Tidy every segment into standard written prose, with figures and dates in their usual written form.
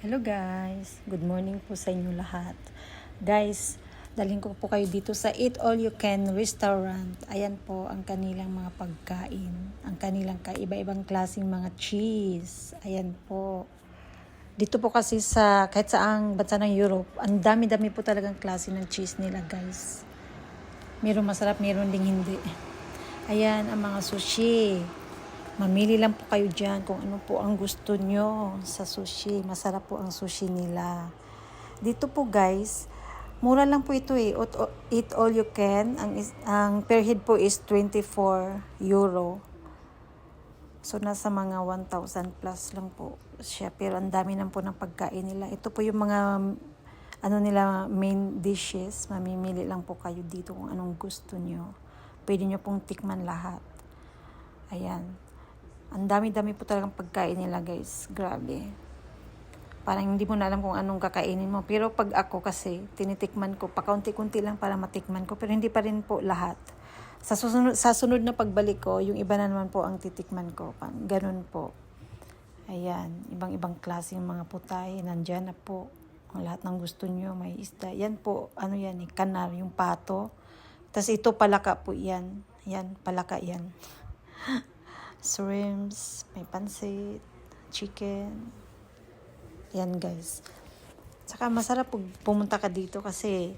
Hello guys, good morning po sa inyo lahat. Guys, dalhin ko po kayo dito sa Eat All You Can Restaurant. Ayan po ang kanilang mga pagkain. Ang kanilang kaiba-ibang klaseng mga cheese. Ayan po. Dito po kasi sa kahit saang bansa ng Europe, ang dami-dami po talagang klase ng cheese nila guys. Meron masarap, meron ding hindi. Ayan ang mga sushi. Mamili lang po kayo dyan kung ano po ang gusto nyo sa sushi. Masarap po ang sushi nila. Dito po guys, mura lang po ito eh. Eat all you can. Ang per head po is 24 euro. So nasa mga 1,000 plus lang po siya. Pero ang dami lang po ng pagkain nila. Ito po yung mga main dishes. Mamimili lang po kayo dito kung anong gusto nyo. Pwede nyo pong tikman lahat. Ayan. Ang dami-dami po talagang pagkain nila guys. Grabe. Parang hindi mo na alam kung anong kakainin mo. Pero pag ako kasi, tinitikman ko. Pakaunti-kunti lang para matikman ko. Pero hindi pa rin po lahat. Sa sunod na pagbalik ko, yung iba na naman po ang titikman ko. Ganun po. Ayan. Ibang-ibang klase yung mga putay. Nandyan na po. Ang lahat ng gusto nyo. May isda. Yan po. Ano yan eh. Kanar. Yung pato. Tapos ito palaka po yan. Yan. Palaka yan. Shrimps, may pansit, chicken. Yan guys. Saka masarap pag pumunta ka dito kasi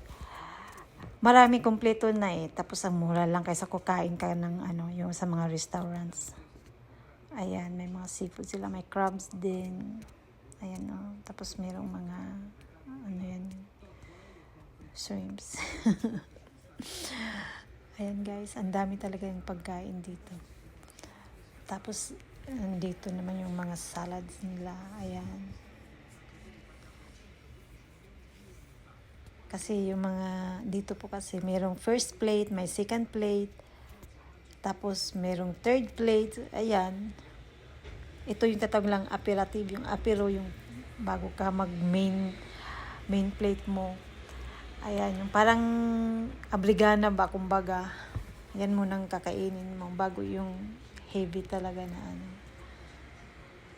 marami kompleto na eh. Tapos ang mura lang kaysa kukain ka ng yung sa mga restaurants. Ayan, may mga seafood sila. May crabs din. Ayan o. Tapos merong mga yan, shrimps. Ayan guys, ang dami talaga yung pagkain dito. Tapos, dito naman yung mga salads nila. Ayan. Kasi yung mga, dito po kasi, merong first plate, may second plate, tapos merong third plate. Ayan. Ito yung tatawag lang aperitif, yung apero, yung bago ka main plate mo. Ayan, yung parang abrigana ba, kumbaga. Yan munang kakainin mo, bago yung heavy talaga na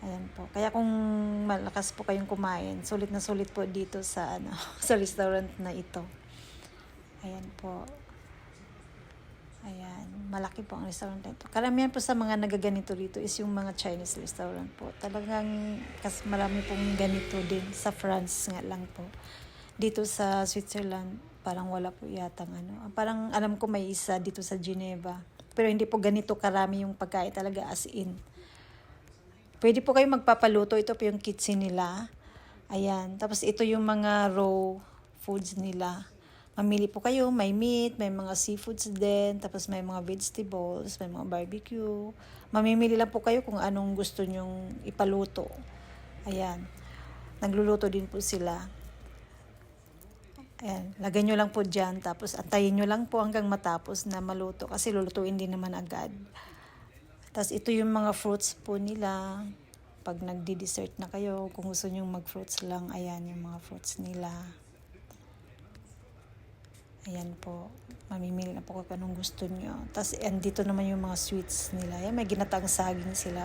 Ayan po. Kaya kung malakas po kayong kumain, sulit na sulit po dito sa sa restaurant na ito. Ayan po. Ayan, malaki po ang restaurant na ito. Karamihan po sa mga nagaganito dito is yung mga Chinese restaurant po. Talagang marami pong ganito din sa France nga lang po. Dito sa Switzerland, parang wala po yatang Parang alam ko may isa dito sa Geneva. Pero hindi po ganito karami yung pagkain talaga as in. Pwede po kayo magpapaluto. Ito po yung kitchen nila. Ayan. Tapos ito yung mga raw foods nila. Mamili po kayo. May meat, may mga seafoods din. Tapos may mga vegetables, may mga barbecue. Mamimili lang po kayo kung anong gusto nyong ipaluto. Ayan. Nagluluto din po sila. Ayan, lagay nyo lang po dyan, tapos antayin nyo lang po hanggang matapos na maluto kasi lulutuin din naman agad. Tapos ito yung mga fruits po nila. Pag nagdi-dessert na kayo, kung gusto nyo mag-fruits lang, ayan yung mga fruits nila. Ayan po, mamimili na po kung anong gusto nyo. Tapos andito naman yung mga sweets nila. Ayan, may ginataang saging sila.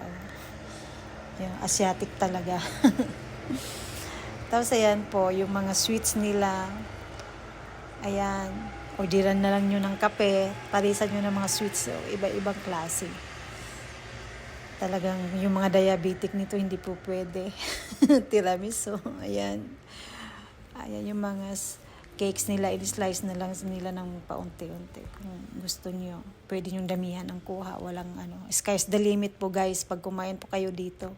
Yung Asiatic talaga. Tapos ayan po, yung mga sweets nila. Ayan, orderan na lang nyo ng kape, parisan nyo ng mga sweets, so iba-ibang klase. Talagang yung mga diabetic nito hindi po pwede. Tiramisu, ayan. Ayan yung mga cakes nila, i-slice na lang nila ng paunti-unti. Kung gusto nyo, pwede nyong damihan ang kuha, walang sky's the limit po guys, pag kumain po kayo dito.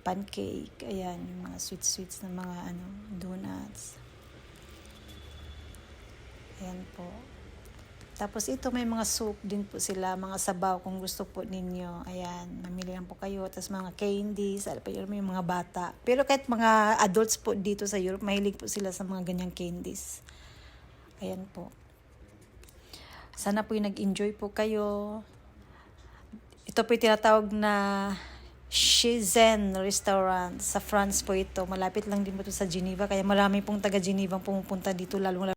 Pancake, ayan, yung mga sweets na mga donuts. Ayan po. Tapos ito may mga soup din po sila, mga sabaw kung gusto po ninyo. Ayan, mamili lang po kayo. Tapos mga candies, may mga bata. Pero kahit mga adults po dito sa Europe, mahilig po sila sa mga ganyang candies. Ayan po. Sana po yung nag-enjoy po kayo. Ito po yung tinatawag na Shizen Restaurant. Sa France po ito. Malapit lang din po ito sa Geneva. Kaya marami pong taga-Geneva pumupunta dito, lalo